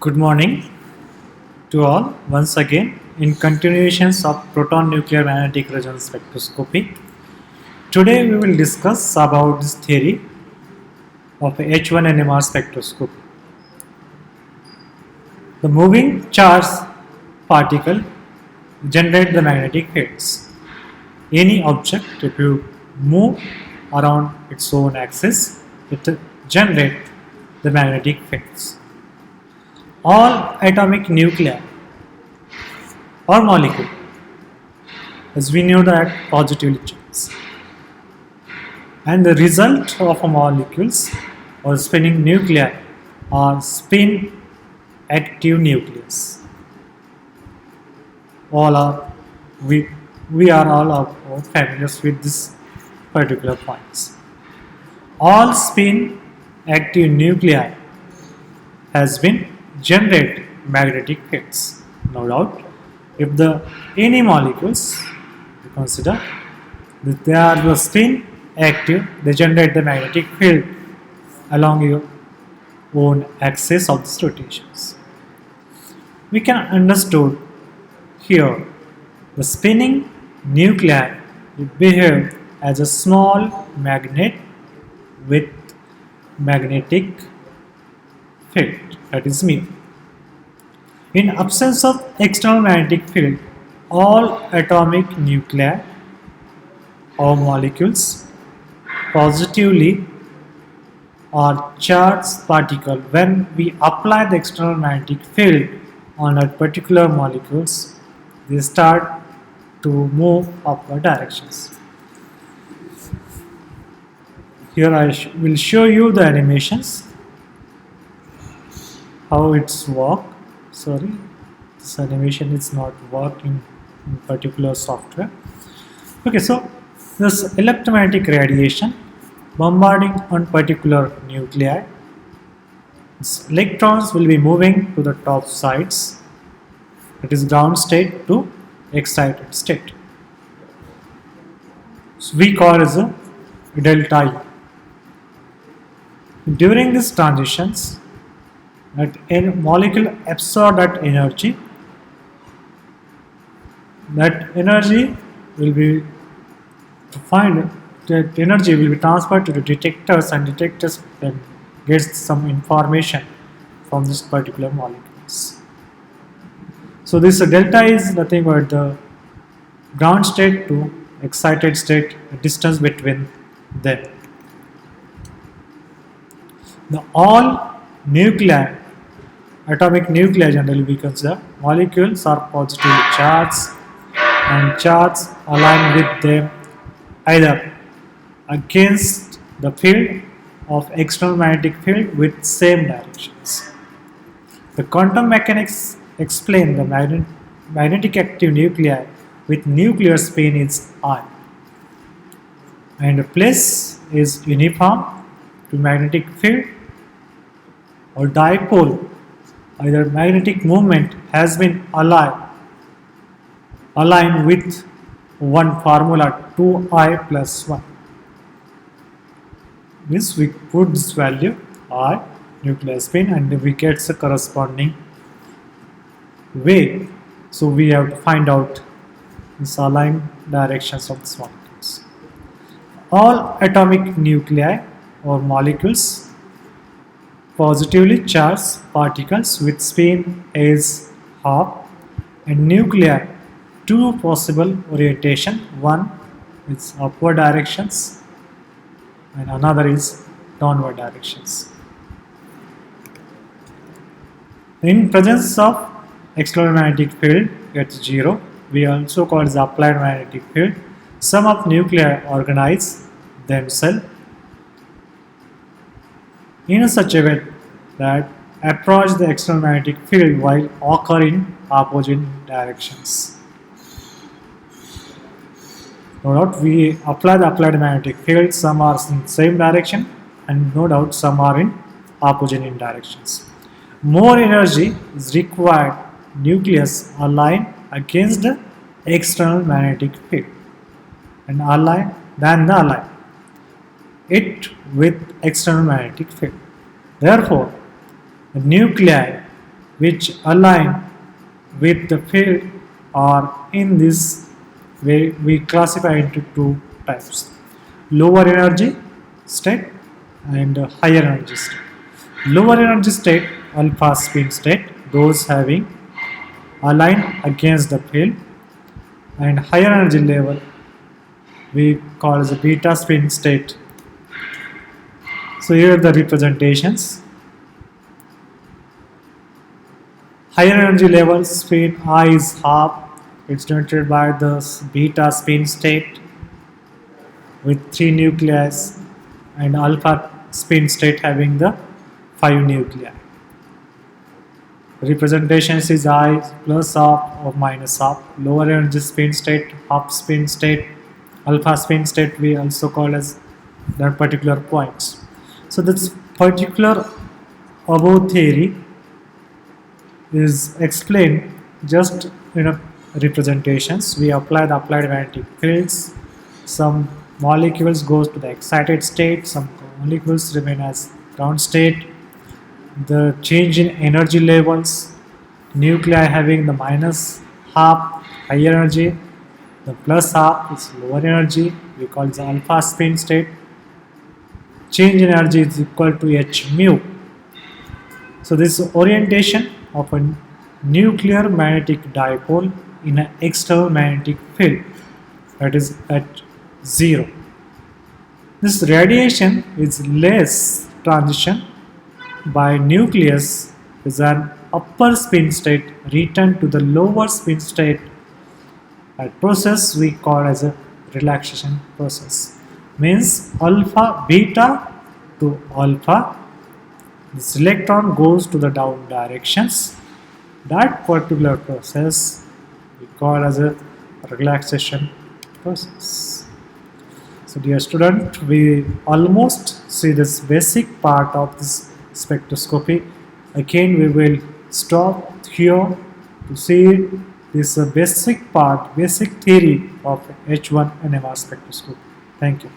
Good morning to all once again in continuations of proton nuclear magnetic resonance spectroscopy. Today we will discuss about this theory of H1 NMR spectroscopy. The moving charged particle generate the magnetic fields. Any object, if you move around its own axis, it generate the magnetic fields. All atomic nuclei or molecule, as we know that positively charged, and the result of a molecules or spinning nuclei are spin active nucleus. All are we are all familiar with this particular points. All spin active nuclei has been generate magnetic fields. No doubt, if the any molecules we consider that they are the spin active, they generate the magnetic field along your own axis of these rotations. We can understood here the spinning nuclei behave as a small magnet with magnetic field, that is mu. In absence of external magnetic field, all atomic nuclei or molecules positively or charged particle, when we apply the external magnetic field on a particular molecules, they start to move upward directions. Here I will show you the animations, how it's work. Sorry, this animation is not working in particular software. Okay, so this electromagnetic radiation bombarding on particular nuclei, its electrons will be moving to the top sides, that is ground state to excited state. So we call as a delta E. During these transitions, that molecule absorb that energy will be to find that energy will be transferred to the detectors, and detectors then gets some information from this particular molecules. So this delta is nothing but the ground state to excited state, the distance between them. The all nuclei, atomic nuclei generally we consider molecules are positively charged, and charges align with them either against the field of external magnetic field with same directions. The quantum mechanics explain the magnetic active nuclei with nuclear spin is I, and the place is uniform to magnetic field or dipole. Either magnetic movement has been aligned with one formula 2I plus 1. Means we put this value I nuclear spin and we get the corresponding way. So we have to find out this aligned directions of these molecules. All atomic nuclei or molecules positively charged particles with spin is half, and nuclei two possible orientation, one is upward directions and another is downward directions. In presence of external magnetic field at 0, we also call it the applied magnetic field. Some of nuclei organize themselves in such a way that approach the external magnetic field while occur in opposite directions. No doubt we apply the applied magnetic field, some are in same direction and no doubt some are in opposite in directions. More energy is required nucleus align against the external magnetic field and align than the align. it with external magnetic field. Therefore, The nuclei which align with the field are in this way we classify into two types: lower energy state and higher energy state. Lower energy state, alpha spin state, those having aligned against the field, and higher energy level we call as a beta spin state. So here are the representations. Higher energy level spin I is half. It's denoted by the beta spin state with 3 nuclei, and alpha spin state having the 5 nuclei. Representations is I plus half or minus half. Lower energy spin state, half spin state, alpha spin state we also call as that particular points. So this particular above theory is explained just in a representations. We apply the applied magnetic fields. Some molecules goes to the excited state, some molecules remain as ground state. The change in energy levels, nuclei having the minus half higher energy, the plus half is lower energy, we call it the alpha spin state. Change in energy is equal to h mu. So this is orientation of a nuclear magnetic dipole in an external magnetic field, that is at 0. This radiation is less transition by nucleus is an upper spin state return to the lower spin state. That process we call as a relaxation process. Means alpha beta to alpha, this electron goes to the down directions. That particular process we call as a relaxation process. So dear student, we almost see this basic part of this spectroscopy. Again we will stop here to see this basic part, basic theory of H1 NMR spectroscopy. Thank you.